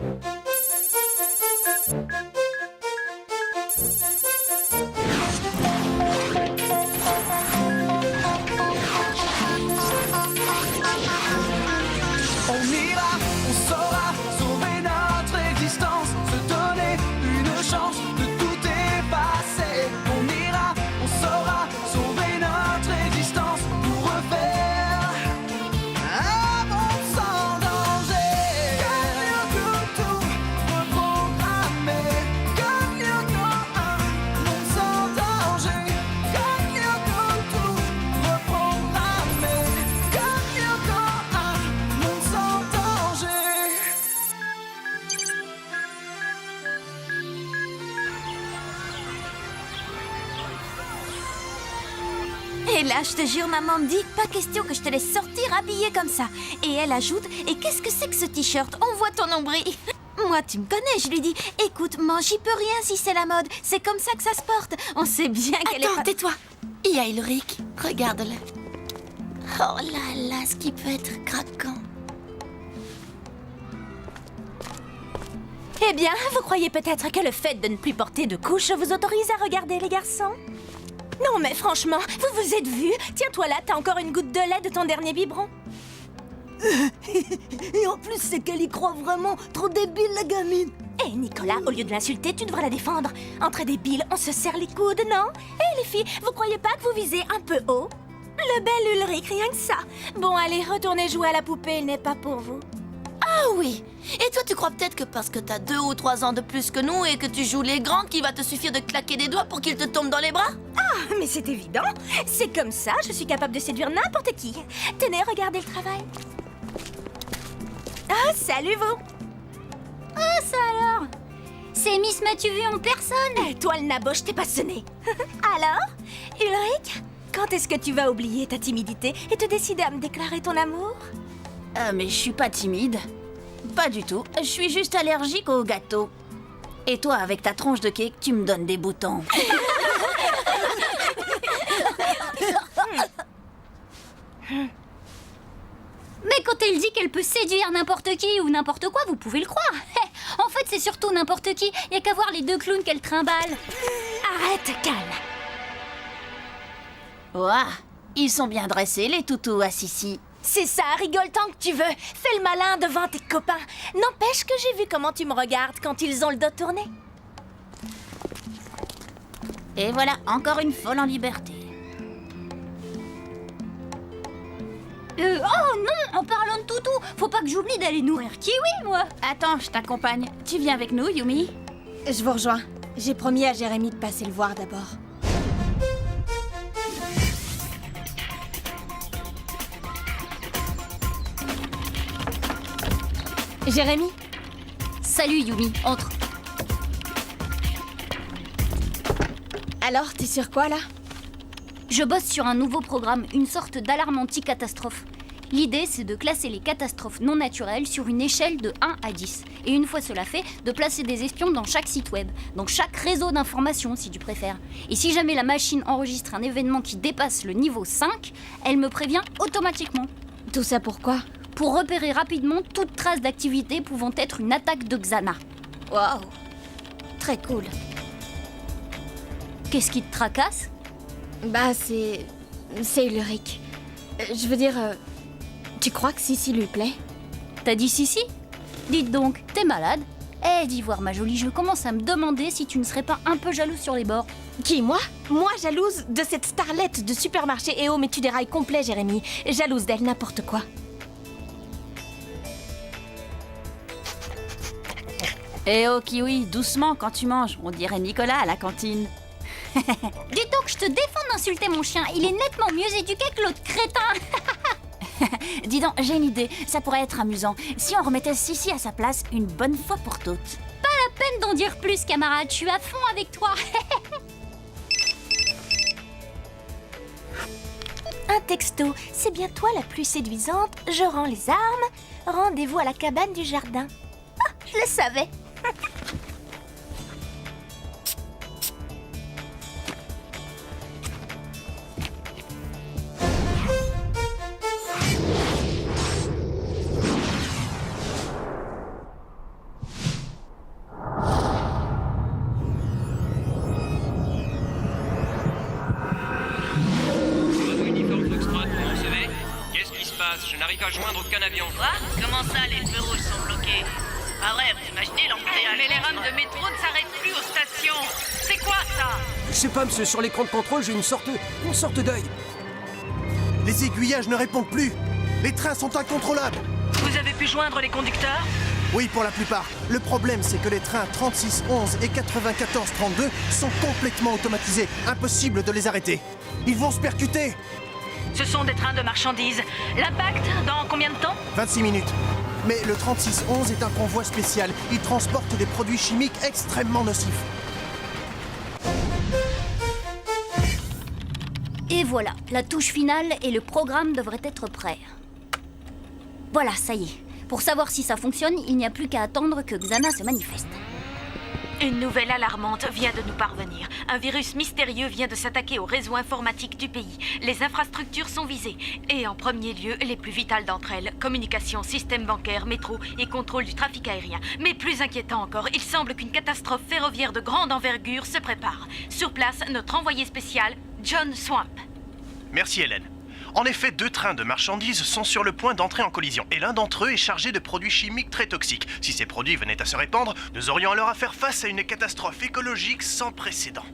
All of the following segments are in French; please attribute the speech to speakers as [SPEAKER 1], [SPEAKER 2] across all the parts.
[SPEAKER 1] On ira, on saura sauver notre existence, se donner une chance de tout effacer. On ira, on saura sauver notre existence pour refaire un monde sans danger. Gagnons tout reprogrammer. Gagnons un monde sans danger. Gagnons tout reprogrammer. Gagnons un monde sans danger.
[SPEAKER 2] Et là, je te jure, maman me dit, pas question que je te laisse sortir habillée comme ça. Et elle ajoute, et qu'est-ce que c'est que ce t-shirt? On voit ton nombril. Moi, tu me connais, je lui dis, écoute, maman, j'y peux rien si c'est la mode. C'est comme ça que ça se porte. On sait bien qu'elle est
[SPEAKER 3] Attends,
[SPEAKER 2] pas...
[SPEAKER 3] tais-toi. Il y a Ulrich. Regarde-le. Oh là là, ce qui peut être craquant.
[SPEAKER 2] Eh bien, vous croyez peut-être que le fait de ne plus porter de couche vous autorise à regarder les garçons? Non, mais franchement, vous vous êtes vus? Tiens-toi là, t'as encore une goutte de lait de ton dernier biberon.
[SPEAKER 4] Et en plus, c'est qu'elle y croit vraiment. Trop débile, la gamine.
[SPEAKER 2] Eh Nicolas, au lieu de l'insulter, tu devrais la défendre. Entre débiles, on se serre les coudes, non? Eh les filles, vous croyez pas que vous visez un peu haut? Le bel Ulrich, rien que ça. Bon, allez, retournez jouer à la poupée, il n'est pas pour vous.
[SPEAKER 3] Ah oui. Et toi, tu crois peut-être que parce que t'as 2 ou 3 ans de plus que nous et que tu joues les grands, qu'il va te suffire de claquer des doigts pour qu'ils te tombent dans les bras?
[SPEAKER 2] Ah, mais c'est évident. C'est comme ça, je suis capable de séduire n'importe qui. Tenez, regardez le travail. Ah, salut vous.
[SPEAKER 5] Ah, ça alors? C'est Miss M'as-tu vu en personne?
[SPEAKER 2] Eh, toi le nabo, je t'ai pas sonné. Alors, Ulrich, quand est-ce que tu vas oublier ta timidité et te décider à me déclarer ton amour?
[SPEAKER 3] Mais je suis pas timide. Pas du tout. Je suis juste allergique aux gâteaux. Et toi, avec ta tronche de cake, tu me donnes des boutons.
[SPEAKER 5] Mais quand elle dit qu'elle peut séduire n'importe qui ou n'importe quoi, vous pouvez le croire. En fait, c'est surtout n'importe qui. Y a qu'à voir les 2 clowns qu'elle trimballe.
[SPEAKER 2] Arrête, calme.
[SPEAKER 3] Ouah, ils sont bien dressés, les toutous à Sissi.
[SPEAKER 2] C'est ça, rigole tant que tu veux. Fais le malin devant tes copains. N'empêche que j'ai vu comment tu me regardes quand ils ont le dos tourné.
[SPEAKER 3] Et voilà, encore une folle en liberté.
[SPEAKER 5] Oh non, en parlant de toutou, faut pas que j'oublie d'aller nourrir Kiwi, moi.
[SPEAKER 3] Attends, je t'accompagne. Tu viens avec nous, Yumi?
[SPEAKER 4] Je vous rejoins. J'ai promis à Jérémy de passer le voir d'abord. Jérémy?
[SPEAKER 5] Salut Yumi, entre.
[SPEAKER 4] Alors, t'es sur quoi, là?
[SPEAKER 5] Je bosse sur un nouveau programme, une sorte d'alarme anti-catastrophe. L'idée, c'est de classer les catastrophes non naturelles sur une échelle de 1 à 10. Et une fois cela fait, de placer des espions dans chaque site web, dans chaque réseau d'information si tu préfères. Et si jamais la machine enregistre un événement qui dépasse le niveau 5, elle me prévient automatiquement.
[SPEAKER 4] Tout ça pourquoi?
[SPEAKER 5] Pour repérer rapidement toute trace d'activité pouvant être une attaque de Xana.
[SPEAKER 4] Waouh! Très cool.
[SPEAKER 5] Qu'est-ce qui te tracasse?
[SPEAKER 4] Bah, c'est Ulrich. Je veux dire, tu crois que Sissi lui plaît?
[SPEAKER 5] T'as dit Sissi? Dites donc, t'es malade? Eh, d'Ivoire, ma jolie, je commence à me demander si tu ne serais pas un peu jalouse sur les bords.
[SPEAKER 4] Qui, moi? Moi, jalouse de cette starlette de supermarché. Eh oh, mais tu dérailles complet, Jérémy. Jalouse d'elle, n'importe quoi.
[SPEAKER 3] Eh oh, Kiwi, doucement quand tu manges. On dirait Nicolas à la cantine.
[SPEAKER 5] Dis donc, je te défends d'insulter mon chien. Il est nettement mieux éduqué que l'autre crétin.
[SPEAKER 3] Dis donc, j'ai une idée. Ça pourrait être amusant. Si on remettait Sissi à sa place une bonne fois pour toutes.
[SPEAKER 5] Pas la peine d'en dire plus, camarade. Je suis à fond avec toi.
[SPEAKER 2] Un texto, c'est bien toi la plus séduisante. Je rends les armes. Rendez-vous à la cabane du jardin. Ah, je le savais.
[SPEAKER 6] à joindre aucun avion.
[SPEAKER 7] Quoi? Comment ça, les feux rouges sont bloqués? Ah ouais, vous imaginez l'embouteillage?
[SPEAKER 8] Mais les rames de métro ne s'arrêtent plus aux stations. C'est quoi ça?
[SPEAKER 9] Je sais pas, monsieur, sur l'écran de contrôle, j'ai une sorte d'œil.
[SPEAKER 10] Les aiguillages ne répondent plus. Les trains sont incontrôlables.
[SPEAKER 8] Vous avez pu joindre les conducteurs?
[SPEAKER 10] Oui, pour la plupart. Le problème, c'est que les trains 3611 et 9432 sont complètement automatisés. Impossible de les arrêter. Ils vont se percuter.
[SPEAKER 8] Ce sont des trains de marchandises. L'impact, dans combien de temps?
[SPEAKER 10] 26 minutes. Mais le 3611 est un convoi spécial. Il transporte des produits chimiques extrêmement nocifs.
[SPEAKER 5] Et voilà, la touche finale et le programme devraient être prêts. Voilà, ça y est. Pour savoir si ça fonctionne, il n'y a plus qu'à attendre que Xana se manifeste.
[SPEAKER 8] Une nouvelle alarmante vient de nous parvenir. Un virus mystérieux vient de s'attaquer au réseau informatique du pays. Les infrastructures sont visées. Et en premier lieu, les plus vitales d'entre elles. Communication, système bancaire, métro et contrôle du trafic aérien. Mais plus inquiétant encore, il semble qu'une catastrophe ferroviaire de grande envergure se prépare. Sur place, notre envoyé spécial, John Swamp.
[SPEAKER 11] Merci Hélène. En effet, 2 trains de marchandises sont sur le point d'entrer en collision et l'un d'entre eux est chargé de produits chimiques très toxiques. Si ces produits venaient à se répandre, nous aurions alors à faire face à une catastrophe écologique sans précédent.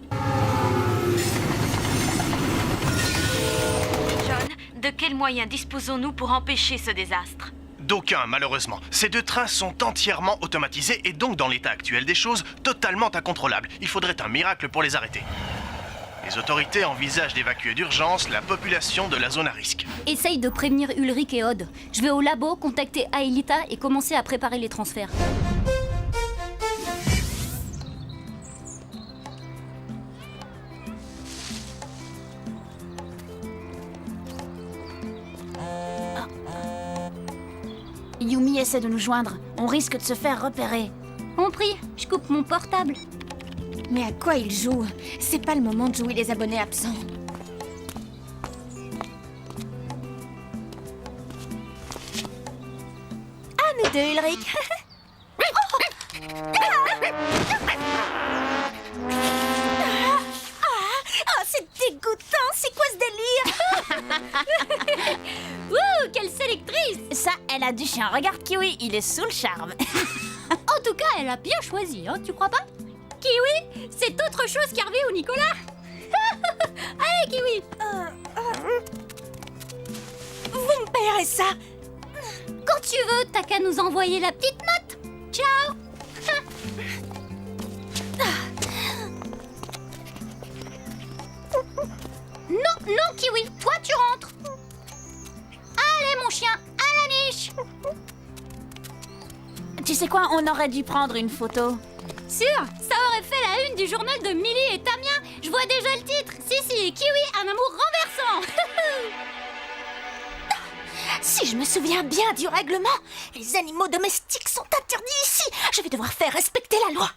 [SPEAKER 8] John, de quels moyens disposons-nous pour empêcher ce désastre?
[SPEAKER 11] D'aucun, malheureusement. Ces 2 trains sont entièrement automatisés et donc, dans l'état actuel des choses, totalement incontrôlables. Il faudrait un miracle pour les arrêter. Les autorités envisagent d'évacuer d'urgence la population de la zone à risque.
[SPEAKER 5] Essaye de prévenir Ulrich et Odd. Je vais au labo contacter Aelita et commencer à préparer les transferts.
[SPEAKER 3] Yumi essaie de nous joindre. On risque de se faire repérer.
[SPEAKER 5] On prie, je coupe mon portable.
[SPEAKER 4] Mais à quoi il joue? C'est pas le moment de jouer les abonnés absents.
[SPEAKER 2] À nous deux, Ulrich. Oh, c'est dégoûtant. C'est quoi ce délire?
[SPEAKER 5] Ouh, quelle sélectrice!
[SPEAKER 3] Ça, elle a du chien. Regarde Kiwi, il est sous le charme.
[SPEAKER 5] En tout cas, elle a bien choisi, hein, tu crois pas? Kiwi, c'est autre chose qu'Hervé ou Nicolas. Allez, Kiwi.
[SPEAKER 2] Vous me payerez ça.
[SPEAKER 5] Quand tu veux, t'as qu'à nous envoyer la petite note. Ciao. Non, non, Kiwi, toi tu rentres. Allez, mon chien, à la niche.
[SPEAKER 3] Tu sais quoi, on aurait dû prendre une photo.
[SPEAKER 5] Sûr, ça aurait fait la une du journal de Millie et Tamia. Je vois déjà le titre. Sissi et Kiwi, un amour renversant.
[SPEAKER 2] Si je me souviens bien du règlement, les animaux domestiques sont interdits ici. Je vais devoir faire respecter la loi.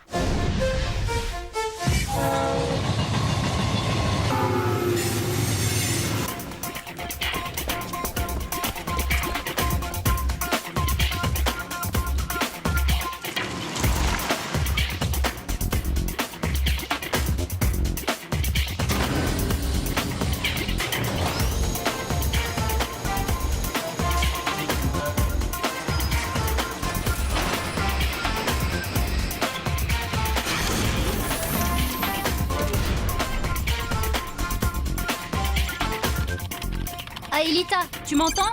[SPEAKER 5] Aelita, tu m'entends?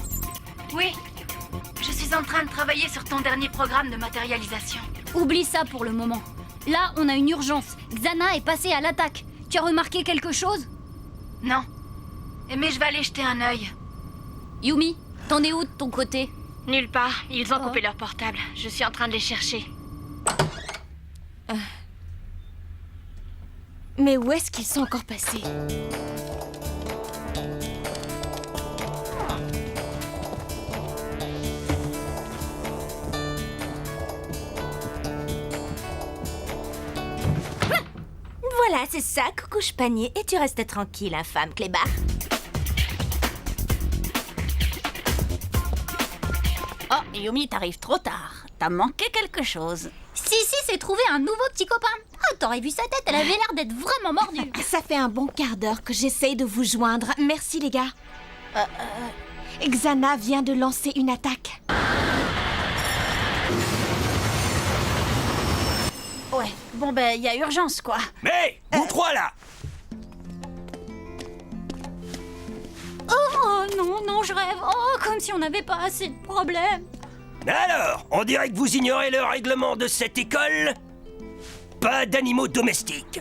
[SPEAKER 8] Oui. Je suis en train de travailler sur ton dernier programme de matérialisation.
[SPEAKER 5] Oublie ça pour le moment. Là, on a une urgence. Xana est passée à l'attaque. Tu as remarqué quelque chose?
[SPEAKER 8] Non. Mais je vais aller jeter un œil.
[SPEAKER 5] Yumi, t'en es où de ton côté?
[SPEAKER 8] Nulle part. Ils ont coupé leur portable. Je suis en train de les chercher.
[SPEAKER 4] Mais où est-ce qu'ils sont encore passés?
[SPEAKER 2] Voilà, c'est ça, coucouche panier. Et tu restes tranquille, infâme clébard.
[SPEAKER 3] Oh, Yumi, t'arrives trop tard. T'as manqué quelque chose.
[SPEAKER 5] Sissi s'est trouvé un nouveau petit copain. Oh, t'aurais vu sa tête, elle avait l'air d'être vraiment mordue.
[SPEAKER 4] Ça fait un bon quart d'heure que j'essaye de vous joindre. Merci, les gars. Xana vient de lancer une attaque.
[SPEAKER 3] Ouais, bon ben, il y a urgence, quoi.
[SPEAKER 9] Mais, vous trois là!
[SPEAKER 5] Oh non, non, je rêve. Oh, comme si on n'avait pas assez de problèmes.
[SPEAKER 9] Alors, on dirait que vous ignorez le règlement de cette école? Pas d'animaux domestiques.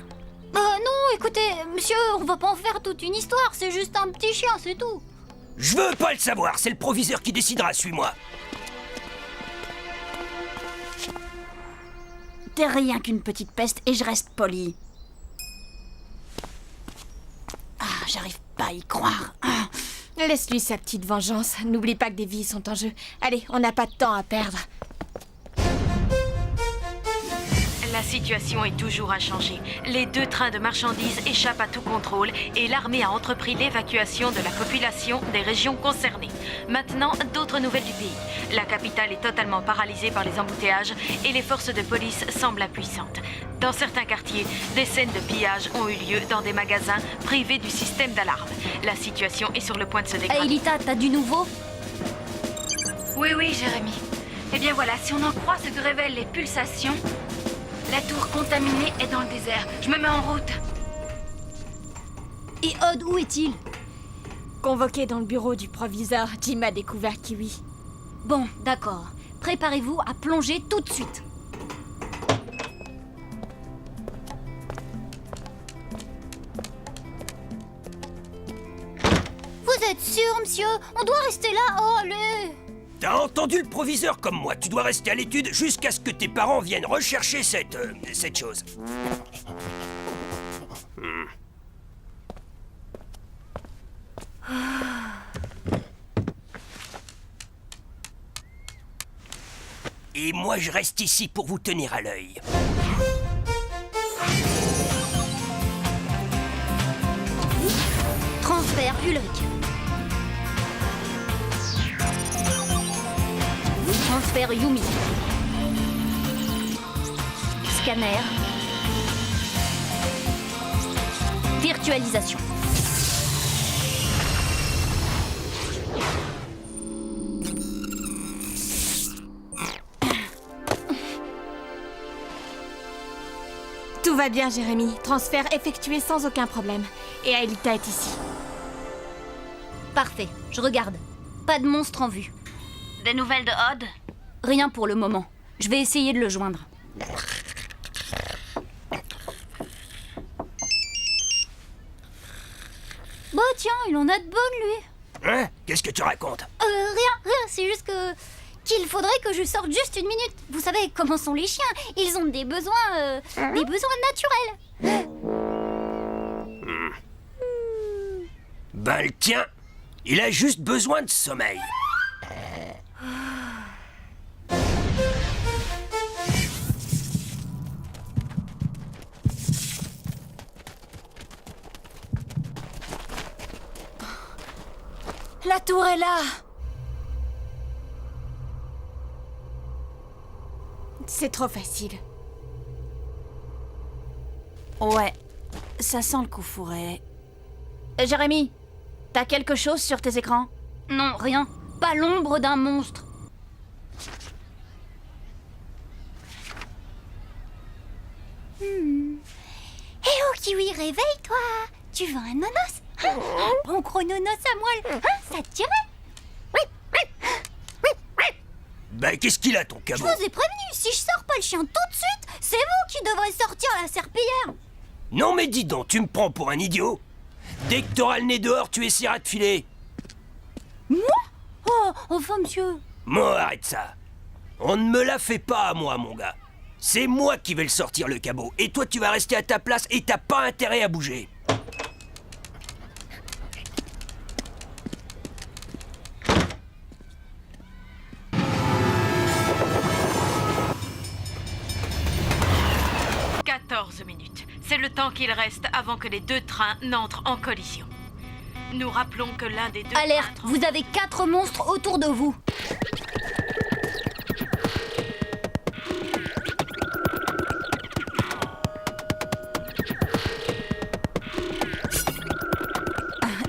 [SPEAKER 5] Non, écoutez, monsieur, on va pas en faire toute une histoire, c'est juste un petit chien, c'est tout.
[SPEAKER 9] Je veux pas le savoir, c'est le proviseur qui décidera, suis-moi.
[SPEAKER 3] T'es rien qu'une petite peste et je reste poli. Ah, j'arrive pas à y croire. Ah.
[SPEAKER 4] Laisse-lui sa petite vengeance. N'oublie pas que des vies sont en jeu. Allez, on n'a pas de temps à perdre.
[SPEAKER 8] La situation est toujours inchangée. Les 2 trains de marchandises échappent à tout contrôle et l'armée a entrepris l'évacuation de la population des régions concernées. Maintenant, d'autres nouvelles du pays. La capitale est totalement paralysée par les embouteillages et les forces de police semblent impuissantes. Dans certains quartiers, des scènes de pillage ont eu lieu dans des magasins privés du système d'alarme. La situation est sur le point de se dégrader.
[SPEAKER 5] Aelita, t'as du nouveau?
[SPEAKER 8] Oui, Jérémy. Eh bien voilà, si on en croit ce que révèlent les pulsations, la tour contaminée est dans le désert. Je me mets en route.
[SPEAKER 5] Et Odd, où est-il?
[SPEAKER 4] Convoqué dans le bureau du proviseur, Jim a découvert Kiwi.
[SPEAKER 5] Bon, d'accord. Préparez-vous à plonger tout de suite. Vous êtes sûr, monsieur? On doit rester là? Oh, allez!
[SPEAKER 9] T'as entendu le proviseur comme moi, tu dois rester à l'étude jusqu'à ce que tes parents viennent rechercher cette chose. Et moi je reste ici pour vous tenir à l'œil.
[SPEAKER 5] Transfert Ulrich. Transfert Yumi. Scanner. Virtualisation.
[SPEAKER 4] Tout va bien, Jérémy. Transfert effectué sans aucun problème. Et Aelita est ici.
[SPEAKER 5] Parfait, je regarde. Pas de monstre en vue.
[SPEAKER 3] Des nouvelles de Odd?
[SPEAKER 5] Rien pour le moment. Je vais essayer de le joindre. Bah tiens, il en a de bonnes, lui.
[SPEAKER 9] Hein? Qu'est-ce que tu racontes?
[SPEAKER 5] Rien, c'est juste qu'il faudrait que je sorte juste une minute. Vous savez comment sont les chiens, ils ont des besoins naturels.
[SPEAKER 9] Ben le tien, il a juste besoin de sommeil.
[SPEAKER 4] La tour est là. C'est trop facile.
[SPEAKER 3] Ouais, ça sent le coup fourré. Jérémy, t'as quelque chose sur tes écrans?
[SPEAKER 5] Non, rien. Pas l'ombre d'un monstre. Eh oh, Kiwi, réveille-toi. Tu veux un nonos? Un bon gros nonos à moelle. Ça te dirait?
[SPEAKER 9] Ben qu'est-ce qu'il a ton
[SPEAKER 5] Je
[SPEAKER 9] cabot?
[SPEAKER 5] vous ai prévenu, si je sors pas le chien tout de suite, c'est vous qui devrez sortir la serpillière.
[SPEAKER 9] Non mais dis donc, tu me prends pour un idiot? Dès que t'auras le nez dehors, tu essaieras de filer.
[SPEAKER 5] Moi? Oh, enfin, monsieur.
[SPEAKER 9] Moi, arrête ça. On ne me la fait pas à moi, mon gars. C'est moi qui vais le sortir, le cabot. Et toi, tu vas rester à ta place et t'as pas intérêt à bouger.
[SPEAKER 8] Minutes. C'est le temps qu'il reste avant que les 2 trains n'entrent en collision. Nous rappelons que l'un des 2
[SPEAKER 5] Alerte,
[SPEAKER 8] trains...
[SPEAKER 5] vous avez 4 monstres autour de vous.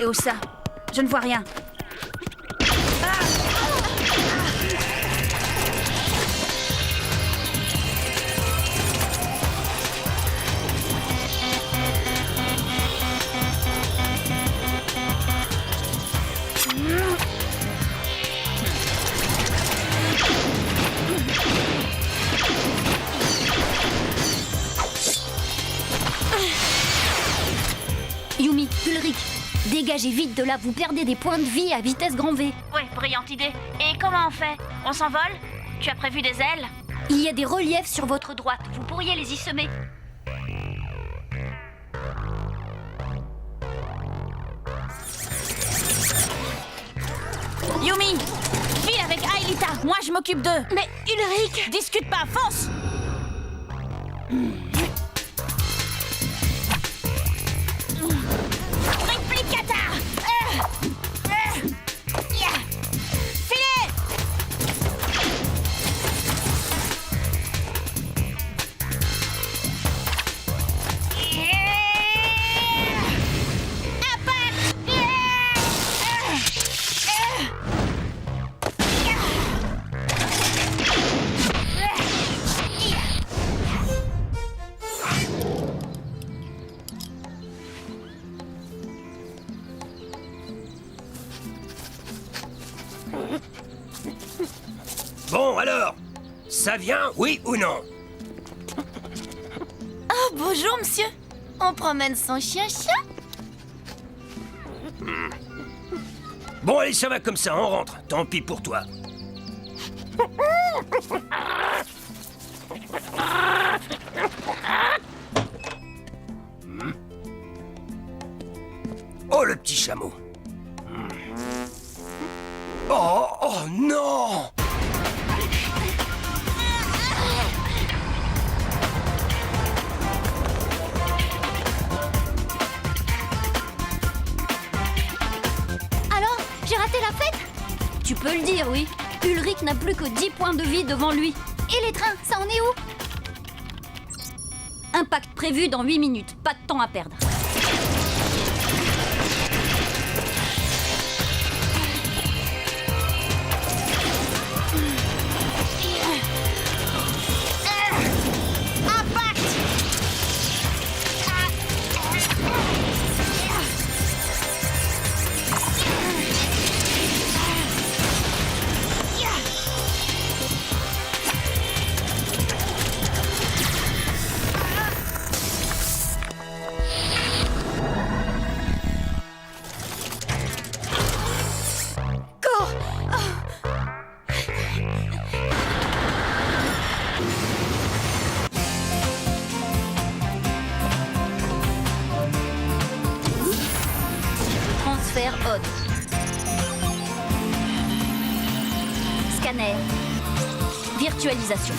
[SPEAKER 3] Et où ça? Je ne vois rien.
[SPEAKER 5] Dégagez vite de là, vous perdez des points de vie à vitesse grand V.
[SPEAKER 3] Ouais, brillante idée. Et comment on fait? On s'envole? Tu as prévu des ailes?
[SPEAKER 5] Il y a des reliefs sur votre droite, vous pourriez les y semer.
[SPEAKER 3] Yumi, file avec Aelita. Moi, je m'occupe d'eux.
[SPEAKER 4] Mais Ulrich!
[SPEAKER 3] Discute pas, fonce! Triplicata! Filez!
[SPEAKER 9] Bon, alors, ça vient, oui ou non?
[SPEAKER 2] Oh, bonjour, monsieur. On promène son chien-chien?
[SPEAKER 9] Bon, allez, ça va comme ça, on rentre. Tant pis pour toi. Oh, le petit chameau. Oh, oh non!
[SPEAKER 5] Alors, j'ai raté la fête? Tu peux le dire, oui. Ulrich n'a plus que 10 points de vie devant lui. Et les trains, ça en est où? Impact prévu dans 8 minutes, pas de temps à perdre. Transfert Odd. Scanner. Virtualisation.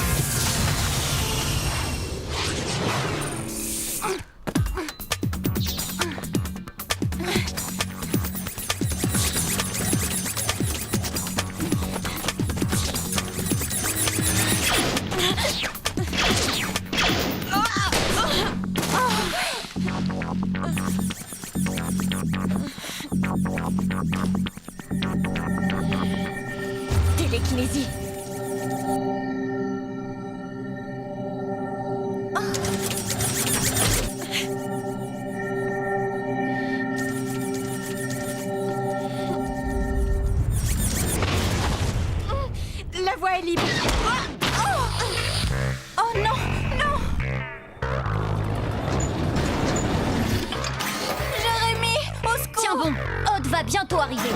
[SPEAKER 4] Télékinésie. La voie est libre. Oh non, non. Jérémy, au secours.
[SPEAKER 5] Tiens bon, Odd va bientôt arriver.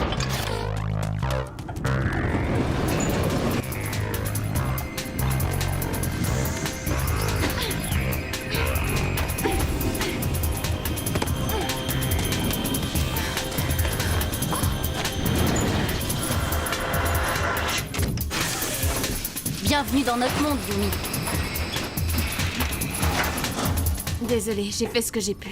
[SPEAKER 5] Bienvenue dans notre monde, Yumi.
[SPEAKER 4] Désolée, j'ai fait ce que j'ai pu.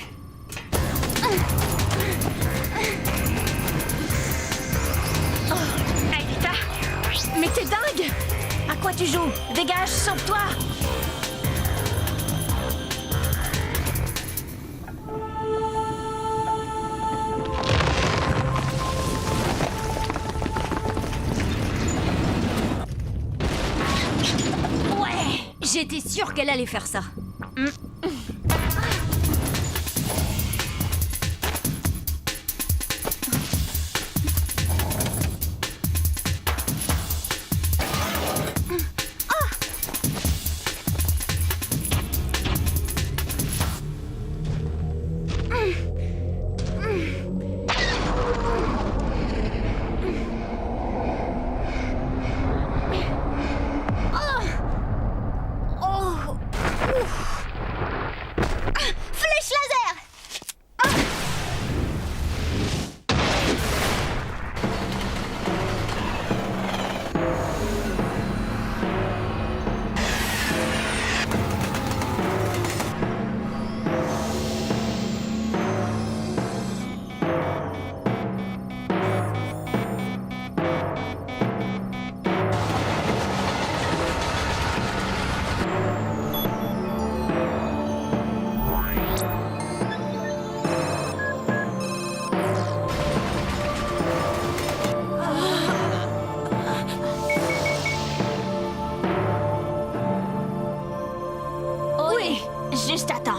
[SPEAKER 3] Aelita!
[SPEAKER 4] Mais t'es dingue!
[SPEAKER 3] À quoi tu joues? Dégage, sauve-toi!
[SPEAKER 5] J'étais sûre qu'elle allait faire ça.
[SPEAKER 4] juste à temps.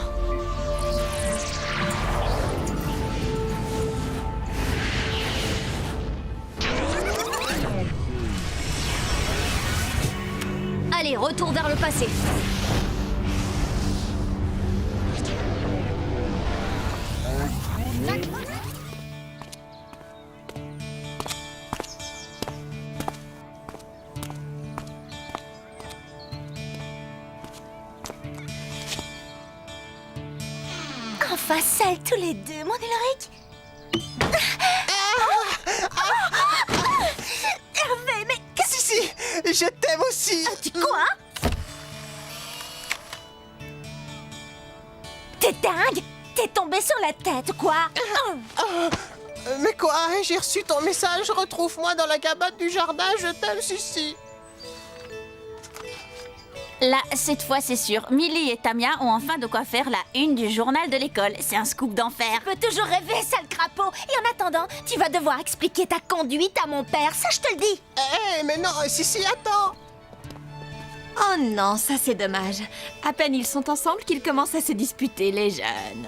[SPEAKER 5] Allez, retour vers le passé.
[SPEAKER 2] Enfin seuls tous les deux, mon Ulrich. Hervé, mais
[SPEAKER 10] Si, je t'aime aussi.
[SPEAKER 2] quoi? T'es dingue? T'es tombé sur la tête, quoi?
[SPEAKER 10] Mais quoi? J'ai reçu ton message. Retrouve-moi dans la cabane du jardin. Je t'aime, Sissi.
[SPEAKER 3] Là, cette fois, c'est sûr, Millie et Tamia ont enfin de quoi faire la une du journal de l'école. C'est un scoop d'enfer.
[SPEAKER 2] Tu peux toujours rêver, sale crapaud. Et en attendant, tu vas devoir expliquer ta conduite à mon père, ça je te le dis.
[SPEAKER 10] Mais non, Sissi, attends.
[SPEAKER 4] Oh non, ça c'est dommage. À peine ils sont ensemble qu'ils commencent à se disputer, les jeunes.